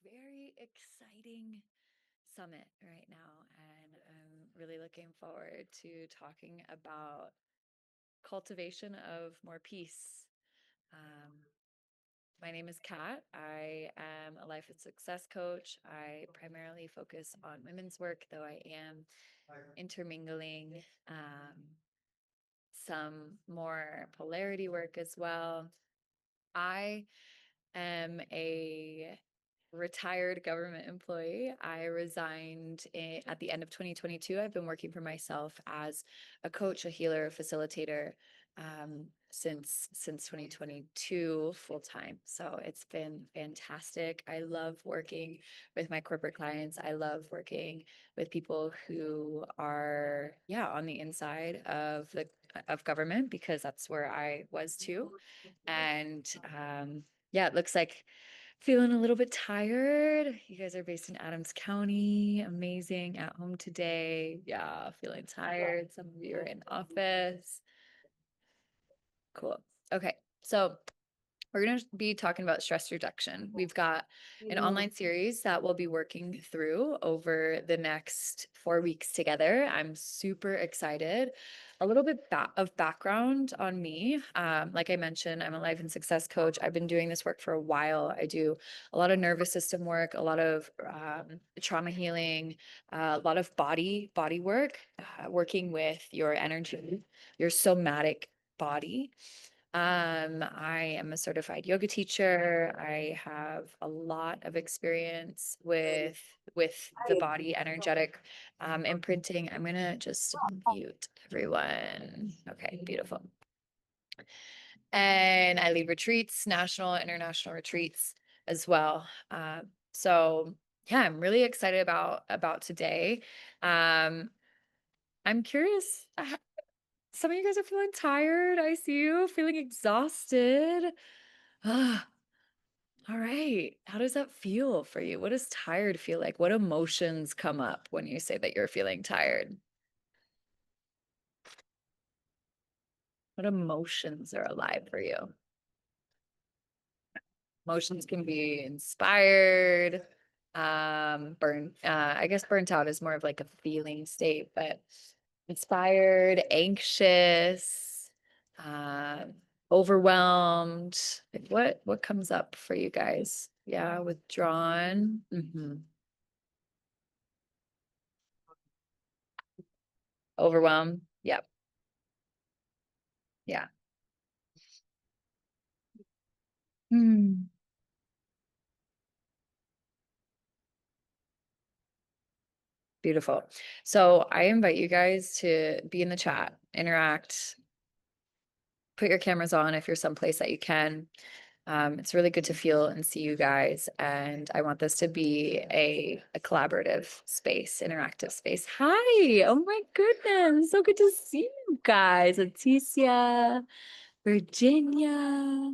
very exciting summit right now, and I'm really looking forward to talking about cultivation of more peace. Um, my name is Kat. I am a life and success coach. I primarily focus on women's work, though I am intermingling some more polarity work as well. I am a retired government employee. I resigned at the end of 2022. I've been working for myself as a coach, a healer, a facilitator since 2022 full time. So it's been fantastic. I love working with my corporate clients. I love working with people who are on the inside of government, because that's where I was too. And it looks like feeling a little bit tired. You guys are based in Adams County. Amazing. At home today. Yeah, feeling tired. Some of you are in office. Cool. Okay. So we're going to be talking about stress reduction. We've got an online series that we'll be working through over the next 4 weeks together. I'm super excited. A little bit of background on me. Like I mentioned, I'm a life and success coach. I've been doing this work for a while. I do a lot of nervous system work, a lot of trauma healing, a lot of body work, working with your energy, your somatic body. I am a certified yoga teacher. I have a lot of experience with the body energetic imprinting. I'm gonna just mute everyone. Okay, beautiful. And I lead retreats, national, international retreats as well. So yeah, I'm really excited about today. I'm curious. Some of you guys are feeling tired. I see you feeling exhausted. Ah, all right. How does that feel for you? What does tired feel like? What emotions come up when you say that you're feeling tired? What emotions are alive for you? Emotions can be inspired, I guess burnt out is more of like a feeling state, but inspired, anxious, uh, overwhelmed. Like what comes up for you guys? Yeah, withdrawn. Overwhelmed. Yep. Yeah. Hmm. Beautiful. So I invite you guys to be in the chat, interact, put your cameras on if you're someplace that you can. It's really good to feel and see you guys. And I want this to be a collaborative space, interactive space. Hi. Oh my goodness. So good to see you guys. Leticia, Virginia.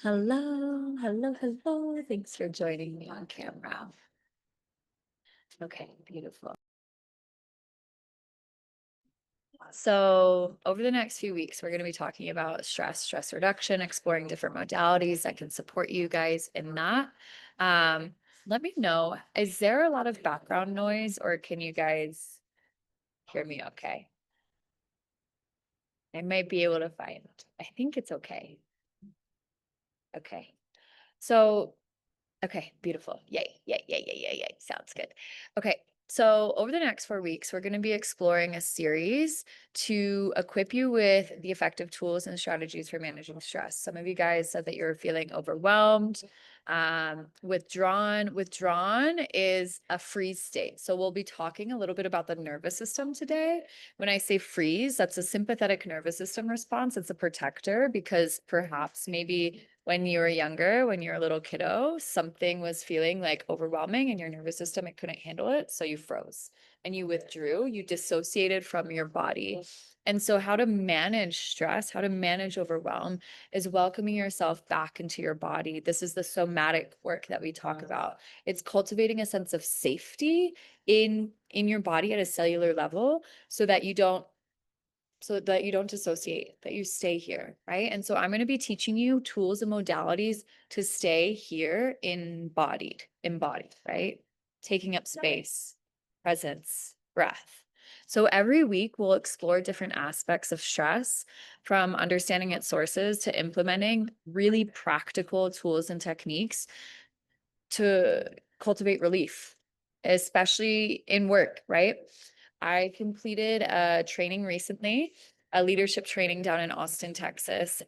Hello. Hello. Hello. Thanks for joining me on camera. Okay, beautiful. So, over the next few weeks, we're going to be talking about stress reduction, exploring different modalities that can support you guys in that. Um, Let me know, is there a lot of background noise, or can you guys hear me okay? I might be able to find, I think it's okay. Okay. So, okay, beautiful. Yay, yay, yay, yay, yay, yay. Sounds good. Okay, so over the next 4 weeks, we're going to be exploring a series to equip you with the effective tools and strategies for managing stress. Some of you guys said that you're feeling overwhelmed, withdrawn. Withdrawn is a freeze state. So we'll be talking a little bit about the nervous system today. When I say freeze, that's a sympathetic nervous system response. It's a protector, because perhaps maybe when you were younger, when you're a little kiddo, something was feeling like overwhelming in your nervous system, it couldn't handle it. So you froze and you withdrew, you dissociated from your body. And so, how to manage stress, how to manage overwhelm is welcoming yourself back into your body. This is the somatic work that we talk about. It's cultivating a sense of safety in your body at a cellular level, so that you don't so that you don't dissociate, that you stay here, right? And so I'm going to be teaching you tools and modalities to stay here embodied, right? Taking up space, presence, breath. So every week we'll explore different aspects of stress, from understanding its sources to implementing really practical tools and techniques to cultivate relief, especially in work, right? I completed a training recently, a leadership training down in Austin, Texas.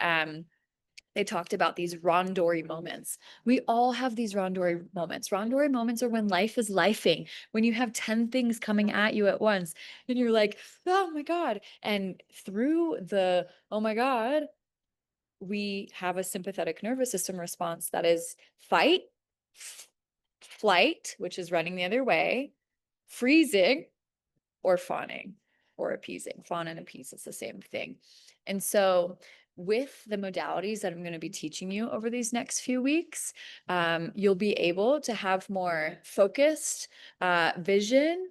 They talked about these rondori moments. We all have these rondori moments. Rondori moments are when life is lifing, when you have 10 things coming at you at once, and you're like, oh my God. And through the, oh my God, we have a sympathetic nervous system response that is fight, flight, which is running the other way, freezing, or fawning or appeasing. Fawn and appease is the same thing. And so with the modalities that I'm going to be teaching you over these next few weeks, you'll be able to have more focused vision,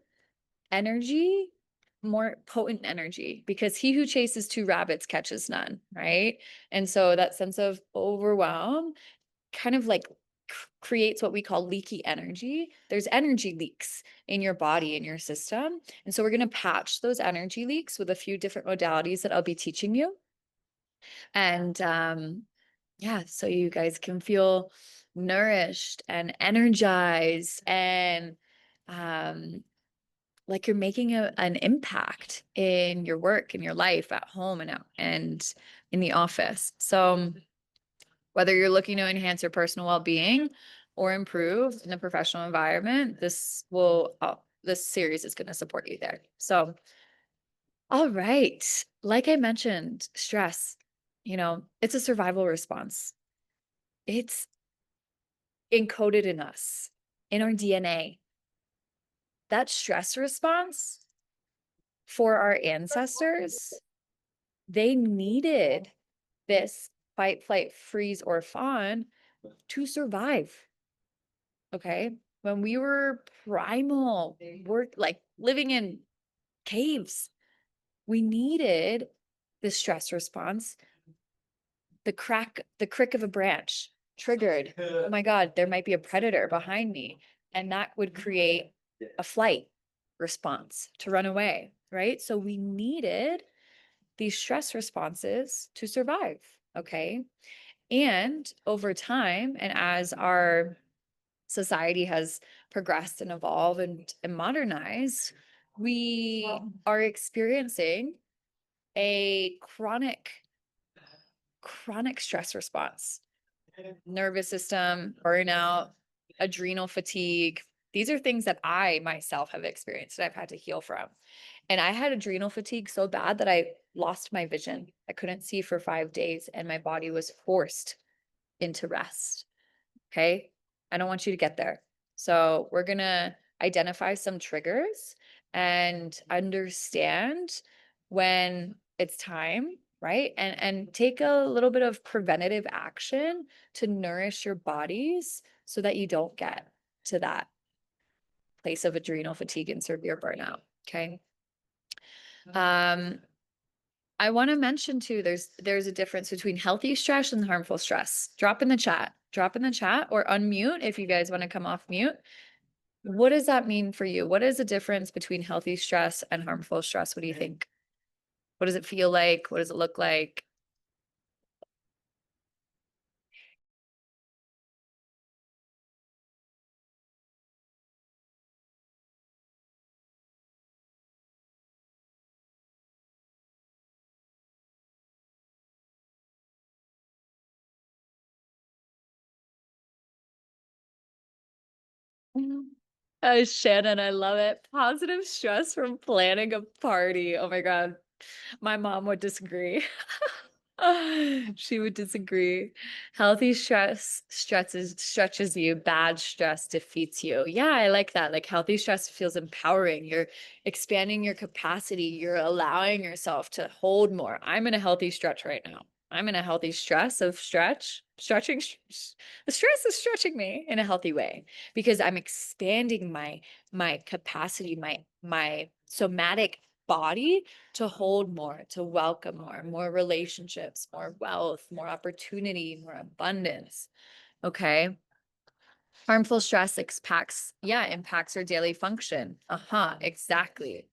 energy, more potent energy, because he who chases two rabbits catches none, right? And so that sense of overwhelm kind of like creates what we call leaky energy. There's energy leaks in your body, in your system. And so we're going to patch those energy leaks with a few different modalities that I'll be teaching you. And yeah, so you guys can feel nourished and energized and like you're making an impact in your work, in your life, at home and in the office. So whether you're looking to enhance your personal well-being or improve in the professional environment, this series is going to support you there. So, all right. Like I mentioned, stress, it's a survival response. It's encoded in us, in our DNA. That stress response for our ancestors, they needed this fight, flight, freeze, or fawn to survive. Okay. When we were primal, we're like living in caves, we needed the stress response. The crick of a branch triggered, oh my God, there might be a predator behind me. And that would create a flight response to run away, right? So we needed these stress responses to survive. Okay. And over time, and as our society has progressed and evolved and modernized, we are experiencing a chronic stress response, nervous system, burnout, adrenal fatigue. These are things that I myself have experienced that I've had to heal from. And I had adrenal fatigue so bad that I lost my vision. I couldn't see for 5 days, and my body was forced into rest. Okay. I don't want you to get there. So we're going to identify some triggers and understand when it's time, right? And take a little bit of preventative action to nourish your bodies so that you don't get to that place of adrenal fatigue and severe burnout. Okay. Um, I want to mention too, there's a difference between healthy stress and harmful stress. Drop in the chat. Drop in the chat or unmute if you guys want to come off mute. What does that mean for you? What is the difference between healthy stress and harmful stress? What do you think? What does it feel like? What does it look like? Shannon, I love it. Positive stress from planning a party. Oh my God. My mom would disagree. She would disagree. Healthy stress stretches you. Bad stress defeats you. Yeah, I like that. Like healthy stress feels empowering. You're expanding your capacity. You're allowing yourself to hold more. I'm in a healthy stretch right now. I'm in a healthy stress of stretching. The stress is stretching me in a healthy way because I'm expanding my capacity, my somatic body to hold more, to welcome more relationships, more wealth, more opportunity, more abundance. Okay. Harmful stress impacts our daily function. Exactly.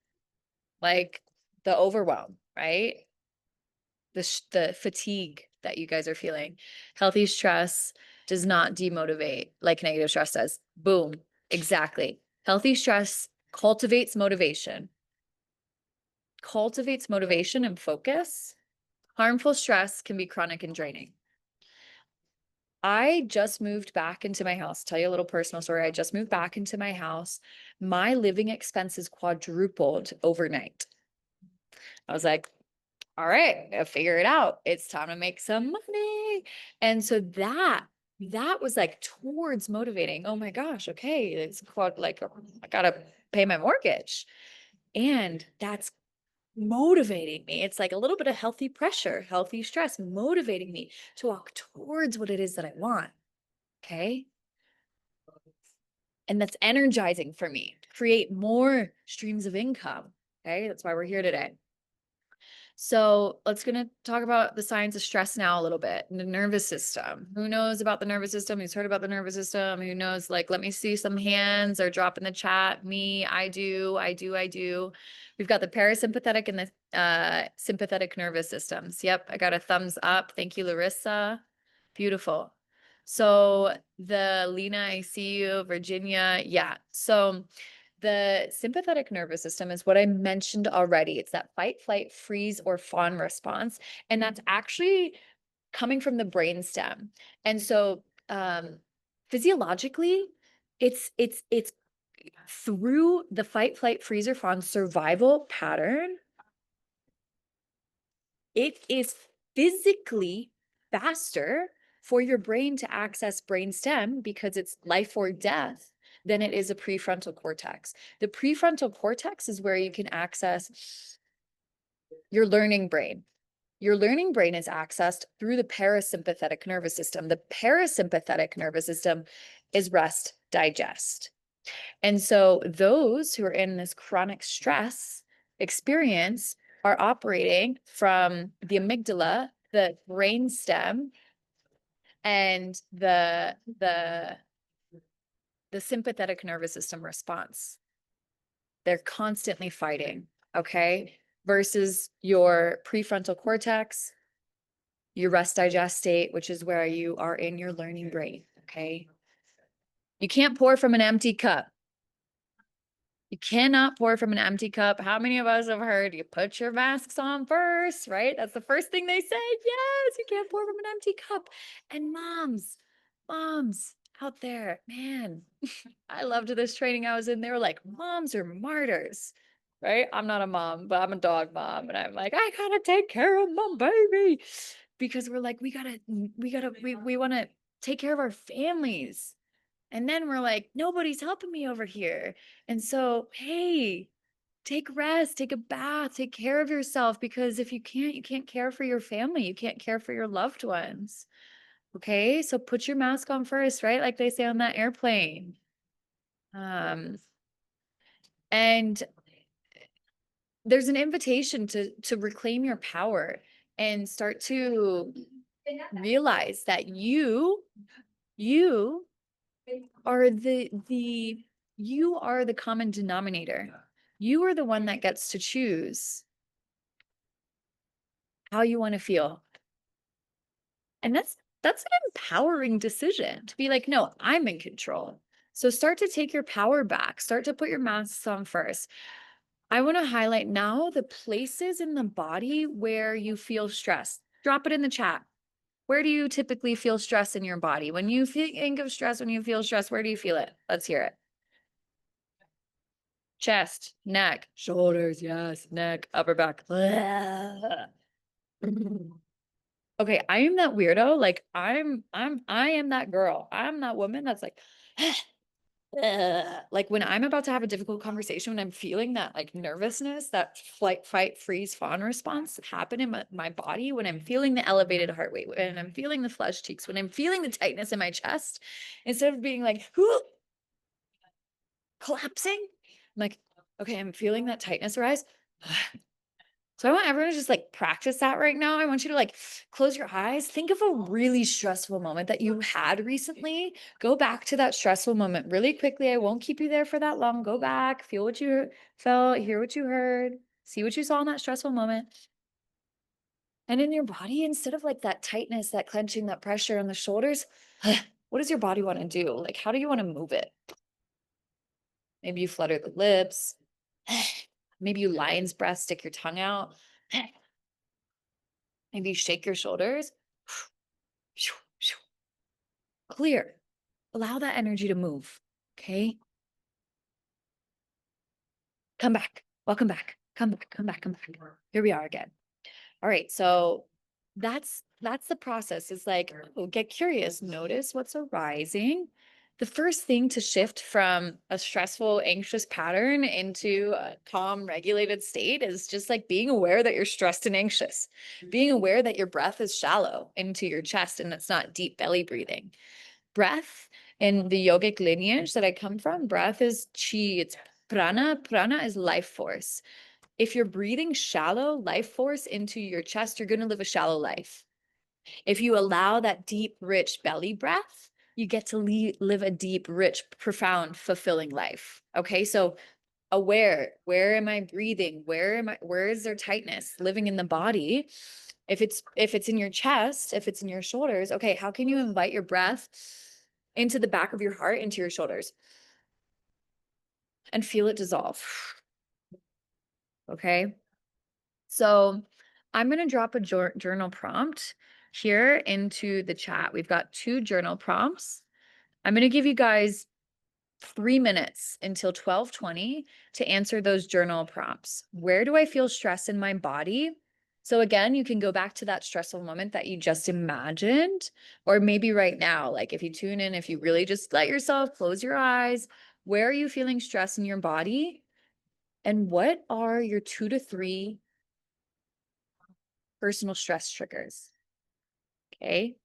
Like the overwhelm, right? The fatigue that you guys are feeling. Healthy stress does not demotivate like negative stress does. Boom. Exactly. Healthy stress cultivates motivation and focus. Harmful stress can be chronic and draining. I just moved back into my house. Tell you a little personal story. I just moved back into my house. My living expenses quadrupled overnight. I was like, all right, I figure it out. It's time to make some money. And so that was like towards motivating. Oh my gosh, okay, it's like I gotta pay my mortgage. And that's motivating me. It's like a little bit of healthy pressure, healthy stress, motivating me to walk towards what it is that I want. Okay. And that's energizing for me to create more streams of income. Okay. That's why we're here today. So let's gonna talk about the science of stress now a little bit. And the nervous system. Who knows about the nervous system? Who's heard about the nervous system? Who knows? Like, let me see some hands or drop in the chat. Me, I do. We've got the parasympathetic and the sympathetic nervous systems. Yep, I got a thumbs up. Thank you, Larissa. Beautiful. So the Lena, I see you, Virginia. Yeah. So the sympathetic nervous system is what I mentioned already. It's that fight, flight, freeze, or fawn response. And that's actually coming from the brain stem. And so physiologically, it's through the fight, flight, freeze, or fawn survival pattern. It is physically faster for your brain to access brainstem because it's life or death than it is a prefrontal cortex. The prefrontal cortex is where you can access your learning brain. Your learning brain is accessed through the parasympathetic nervous system. The parasympathetic nervous system is rest, digest. And so those who are in this chronic stress experience are operating from the amygdala, the brain stem, and the sympathetic nervous system response. They're constantly fighting, okay? Versus your prefrontal cortex, your rest digest state, which is where you are in your learning brain, okay? You can't pour from an empty cup. You cannot pour from an empty cup. How many of us have heard you put your masks on first, right? That's the first thing they say. Yes, you can't pour from an empty cup. And moms out there, man, I loved this training I was in. They were like, moms are martyrs, right? I'm not a mom, but I'm a dog mom. And I'm like, I gotta take care of my baby because we're like, we want to take care of our families. And then we're like, nobody's helping me over here. And so, hey, take rest, take a bath, take care of yourself, because if you can't care for your family. You can't care for your loved ones. Okay. So put your mask on first, right? Like they say on that airplane. And there's an invitation to reclaim your power and start to realize that you are you are the common denominator. You are the one that gets to choose how you want to feel. And that's an empowering decision to be like, no, I'm in control. So start to take your power back. Start to put your masks on first. I want to highlight now the places in the body where you feel stress. Drop it in the chat. Where do you typically feel stress in your body? When you think of stress, when you feel stress, where do you feel it? Let's hear it. Chest, neck, shoulders, yes, neck, upper back. Okay, I am that weirdo. Like I am that girl. I'm that woman that's like, like when I'm about to have a difficult conversation, when I'm feeling that like nervousness, that flight, fight, freeze, fawn response happen in my body, when I'm feeling the elevated heart rate, when I'm feeling the flushed cheeks, when I'm feeling the tightness in my chest, instead of being like, collapsing, I'm like, okay, I'm feeling that tightness arise. So I want everyone to just like practice that right now. I want you to like close your eyes. Think of a really stressful moment that you had recently. Go back to that stressful moment really quickly. I won't keep you there for that long. Go back, feel what you felt, hear what you heard, see what you saw in that stressful moment. And in your body, instead of like that tightness, that clenching, that pressure on the shoulders, what does your body want to do? Like, how do you want to move it? Maybe you flutter the lips. Maybe you lion's breath, stick your tongue out. Maybe you shake your shoulders. Clear. Allow that energy to move. Okay. Come back. Welcome back. Come back. Come back. Come back. Here we are again. All right. So that's the process. It's like, oh, get curious. Notice what's arising. The first thing to shift from a stressful, anxious pattern into a calm, regulated state is just like being aware that you're stressed and anxious, being aware that your breath is shallow into your chest and it's not deep belly breathing. Breath in the yogic lineage that I come from, breath is chi, it's prana. Prana is life force. If you're breathing shallow life force into your chest, you're going to live a shallow life. If you allow that deep, rich belly breath, you get to live a deep, rich, profound, fulfilling life. Okay. So aware, where am I breathing? Where is there tightness living in the body? If it's in your chest, if it's in your shoulders, okay, how can you invite your breath into the back of your heart, into your shoulders, and feel it dissolve? Okay. So I'm going to drop a journal prompt here into the chat. We've got 2 journal prompts. I'm going to give you guys 3 minutes until 12:20 to answer those journal prompts. Where do I feel stress in my body? So again, you can go back to that stressful moment that you just imagined, or maybe right now, like if you tune in, if you really just let yourself close your eyes, where are you feeling stress in your body? And what are your 2 to 3 personal stress triggers? Okay.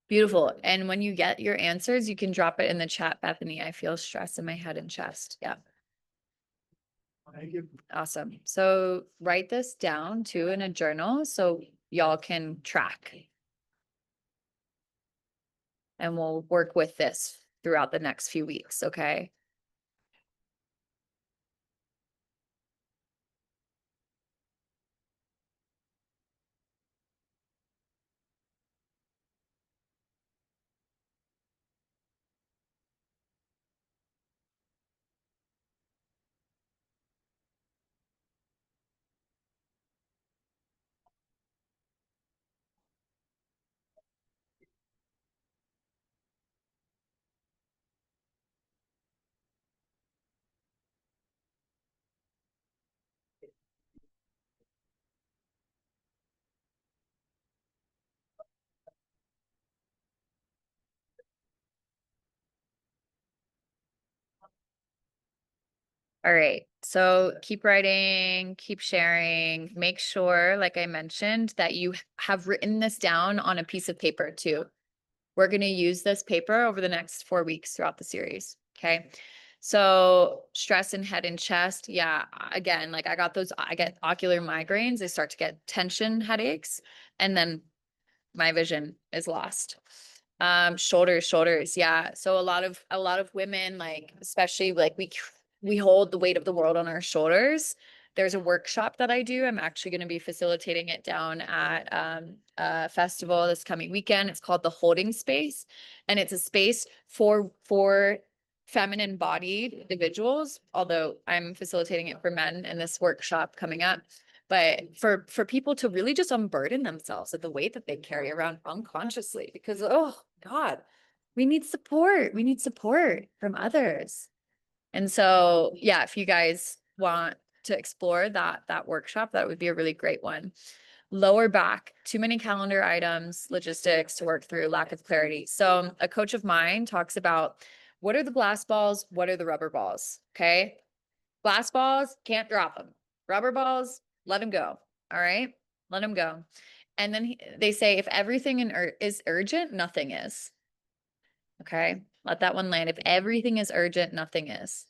Beautiful. And when you get your answers, you can drop it in the chat, Bethany. I feel stress in my head and chest. Yeah. Thank you. Awesome. So write this down too in a journal so y'all can track. And we'll work with this throughout the next few weeks. Okay. All right. So keep writing, keep sharing. Make sure, like I mentioned, that you have written this down on a piece of paper too. We're going to use this paper over the next 4 weeks throughout the series. Okay. So stress in head and chest. Yeah. Again, like I get ocular migraines. I start to get tension headaches, and then my vision is lost. Shoulders. Yeah. So a lot of women, like, especially like we hold the weight of the world on our shoulders. There's a workshop that I do. I'm actually going to be facilitating it down at a festival this coming weekend. It's called the Holding Space, and it's a space for feminine bodied individuals, although I'm facilitating it for men in this workshop coming up. But for people to really just unburden themselves of the weight that they carry around unconsciously, because oh God, we need support. We need support from others. And so, yeah, if you guys want to explore that workshop, that would be a really great one. Lower back, too many calendar items, logistics to work through, lack of clarity. So a coach of mine talks about what are the glass balls? What are the rubber balls? Okay. Glass balls, can't drop them. Rubber balls, let them go. All right. Let them go. And then they say if everything is urgent, nothing is. Okay. Let that one land. If everything is urgent, nothing is.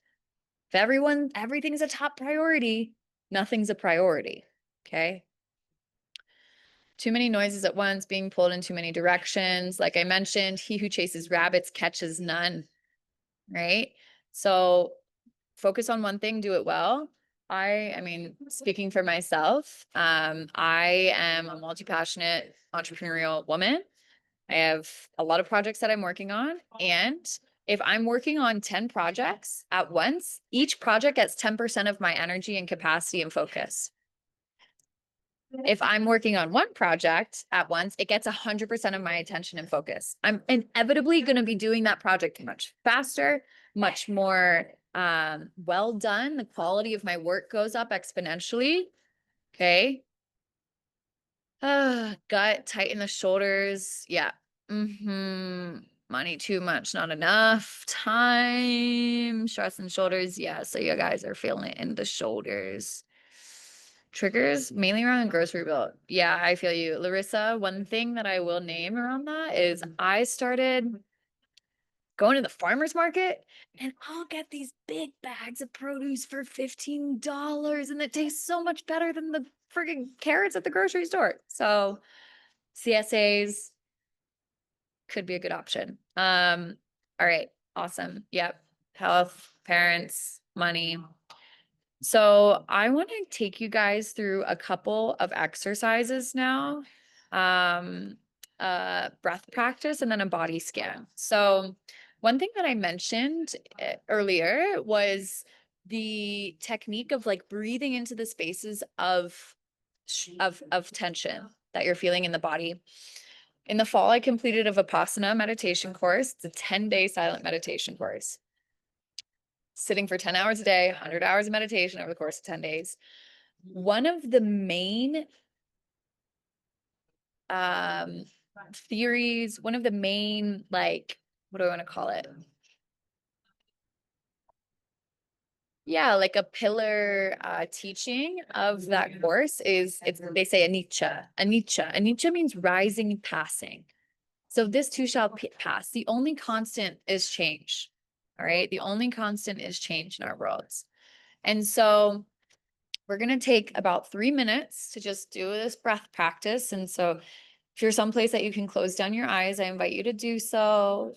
If everything's a top priority, nothing's a priority. Okay. Too many noises at once, being pulled in too many directions. Like I mentioned, he who chases rabbits catches none. Right. So focus on one thing, do it well. I mean, speaking for myself, I am a multi-passionate entrepreneurial woman. I have a lot of projects that I'm working on. And if I'm working on 10 projects at once, each project gets 10% of my energy and capacity and focus. If I'm working on one project at once, it gets 100% of my attention and focus. I'm inevitably going to be doing that project much faster, much more well done. The quality of my work goes up exponentially. Okay. Gut, tighten the shoulders. Yeah. Money too much, not enough. Time, stress and shoulders. Yeah. So you guys are feeling it in the shoulders. Triggers mainly around the grocery bill. Yeah, I feel you. Larissa, one thing that I will name around that is I started going to the farmer's market and I'll get these big bags of produce for $15 and it tastes so much better than the friggin' carrots at the grocery store. So CSAs could be a good option. All right, awesome. Yep. Health, parents, money. So I want to take you guys through a couple of exercises now. Breath practice and then a body scan. So one thing that I mentioned earlier was the technique of like breathing into the spaces of tension that you're feeling in the body. In the fall, I completed a Vipassana meditation course. It's a 10-day silent meditation course. Sitting for 10 hours a day, 100 hours of meditation over the course of 10 days. One of the main theories, one of the main, like, what do I want to call it? Yeah, like a pillar teaching of that course is they say anicca. Anicca means rising, passing. So this too shall pass. The only constant is change. All right. The only constant is change in our worlds. And so we're going to take about 3 minutes to just do this breath practice. And so if you're someplace that you can close down your eyes, I invite you to do so.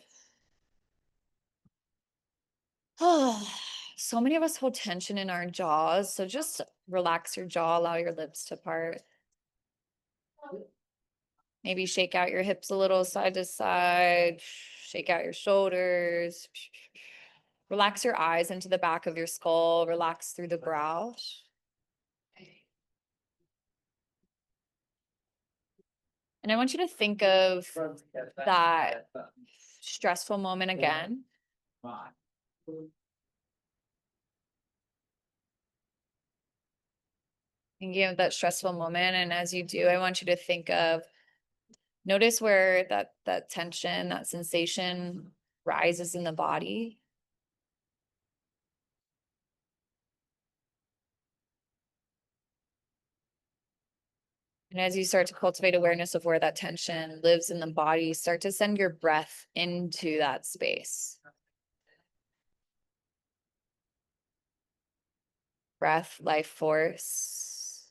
Oh, so many of us hold tension in our jaws. So just relax your jaw, allow your lips to part. Maybe shake out your hips a little side to side, shake out your shoulders. Relax your eyes into the back of your skull, relax through the brow. And I want you to think of that stressful moment again. Thinking of that stressful moment. And as you do, I want you to think of, notice where that tension, that sensation rises in the body. And as you start to cultivate awareness of where that tension lives in the body, start to send your breath into that space. Breath, life force.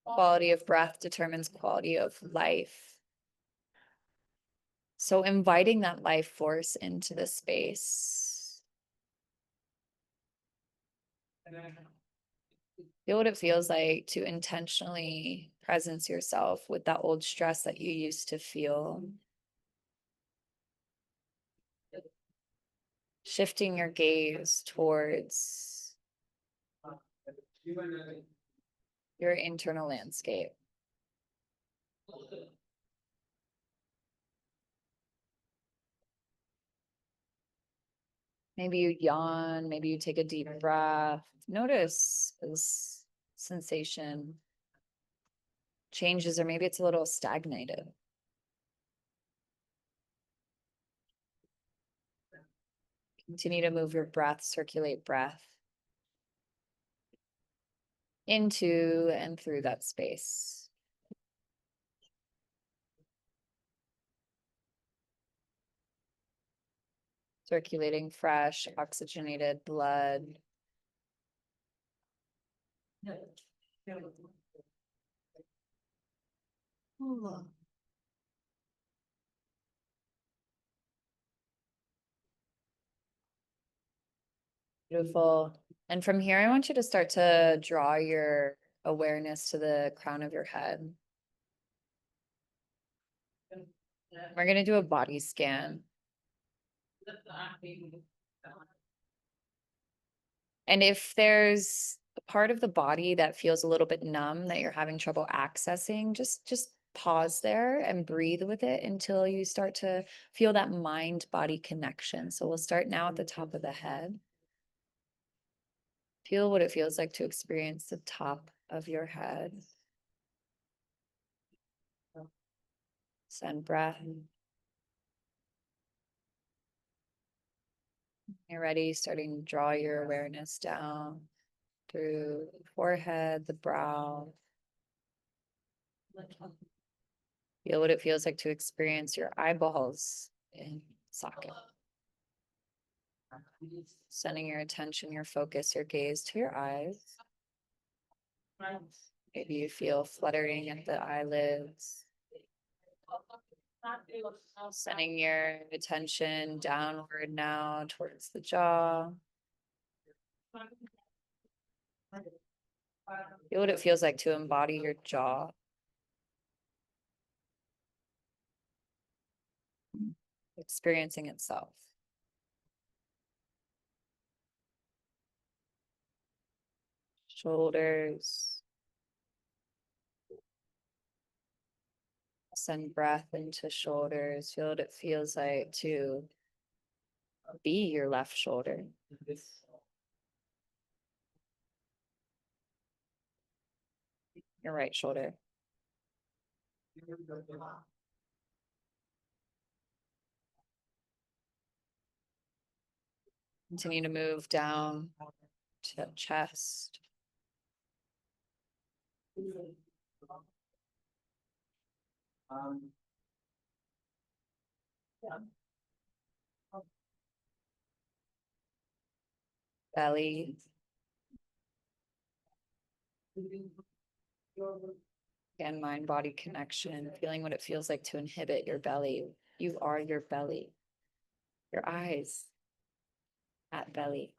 Quality of breath determines quality of life. So inviting that life force into the space. Feel what it feels like to intentionally presence yourself with that old stress that you used to feel. Shifting your gaze towards your internal landscape. Maybe you yawn, maybe you take a deep breath. Notice this sensation changes, or maybe it's a little stagnated. Continue to move your breath, circulate breath. into and through that space. Circulating fresh, oxygenated blood. Beautiful. And from here, I want you to start to draw your awareness to the crown of your head. We're going to do a body scan. And if there's a part of the body that feels a little bit numb that you're having trouble accessing, just pause there and breathe with it until you start to feel that mind body connection. So we'll start now at the top of the head. Feel what it feels like to experience the top of your head. Send breath. You're ready, starting to draw your awareness down through the forehead, the brow. Feel what it feels like to experience your eyeballs in socket. Sending your attention, your focus, your gaze to your eyes. Maybe you feel fluttering at the eyelids. Sending your attention downward now towards the jaw. Feel what it feels like to embody your jaw. Experiencing itself. Shoulders. Send breath into shoulders. Feel what it feels like to be your left shoulder. Your right shoulder. Continue to move down to chest. Belly. Again, mind body connection, feeling what it feels like to inhibit your belly. You are your belly. Your eyes at belly.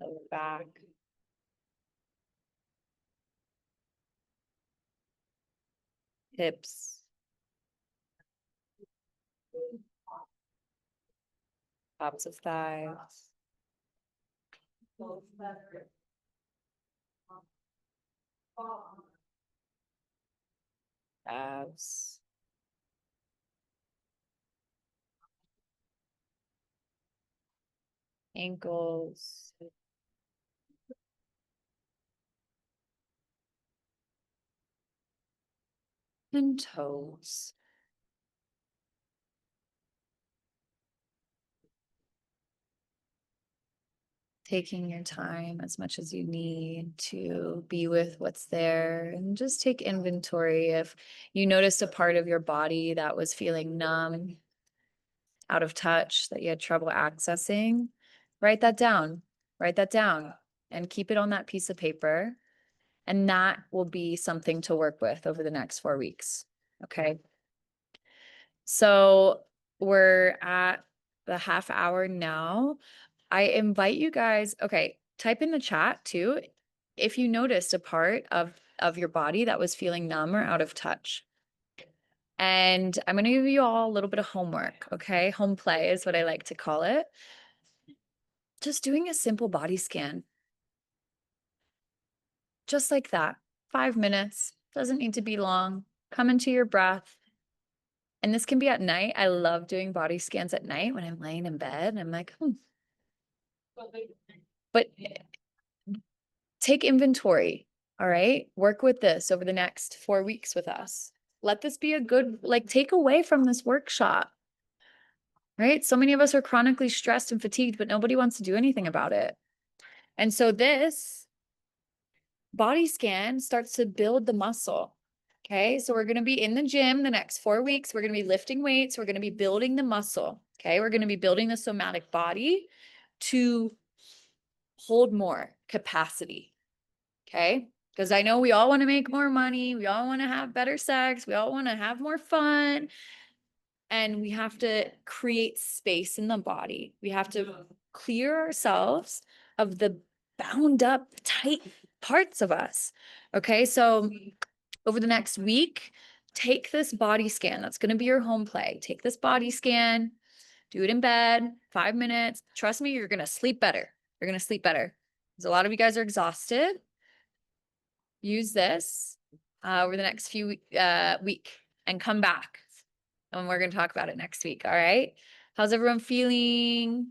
Lower back. Hips. Tops of thighs. Abs. Ankles. And toes. Taking your time as much as you need to be with what's there and just take inventory. If you noticed a part of your body that was feeling numb, out of touch, that you had trouble accessing, write that down. Write that down and keep it on that piece of paper. And that will be something to work with over the next 4 weeks. Okay. So we're at the half hour now. I invite you guys, okay, type in the chat too, if you noticed a part of your body that was feeling numb or out of touch. And I'm going to give you all a little bit of homework, okay? Home play is what I like to call it. Just doing a simple body scan. Just like that. 5 minutes. Doesn't need to be long. Come into your breath. And this can be at night. I love doing body scans at night when I'm laying in bed and I'm like, But take inventory. All right. Work with this over the next 4 weeks with us. Let this be a good, like, take away from this workshop. Right. So many of us are chronically stressed and fatigued, but nobody wants to do anything about it. And so this body scan starts to build the muscle. Okay. So we're going to be in the gym the next 4 weeks. We're going to be lifting weights. We're going to be building the muscle. Okay. We're going to be building the somatic body to hold more capacity. Okay. Because I know we all want to make more money. We all want to have better sex. We all want to have more fun. And we have to create space in the body. We have to clear ourselves of the bound up, tight parts of us. Okay. So over the next week, take this body scan. That's going to be your home play. Take this body scan, do it in bed, 5 minutes. Trust me, you're going to sleep better. You're going to sleep better. Because a lot of you guys are exhausted. Use this over the next few week and come back. And we're going to talk about it next week. All right. How's everyone feeling?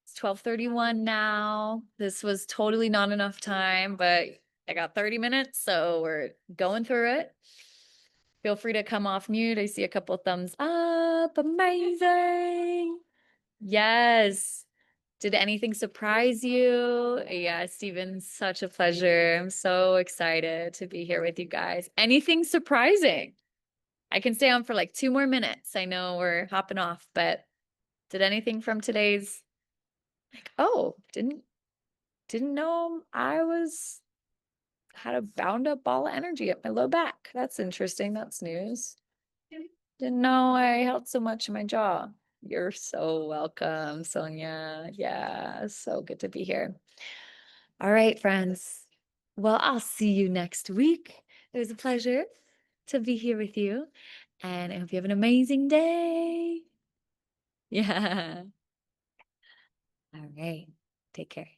It's 12:31 now. This was totally not enough time, but I got 30 minutes, so we're going through it. Feel free to come off mute. I see a couple thumbs up. Amazing. Yes. Did anything surprise you? Yeah, Stephen, such a pleasure. I'm so excited to be here with you guys. Anything surprising? I can stay on for like 2 more minutes. I know we're hopping off, but did anything from today's like, oh, didn't know I was had a bound up ball of energy at my low back. That's interesting. That's news. Didn't know I held so much in my jaw. You're so welcome, Sonia. Yeah, so good to be here. All right, friends. Well, I'll see you next week. It was a pleasure to be here with you, and I hope you have an amazing day. Yeah. All right. Take care.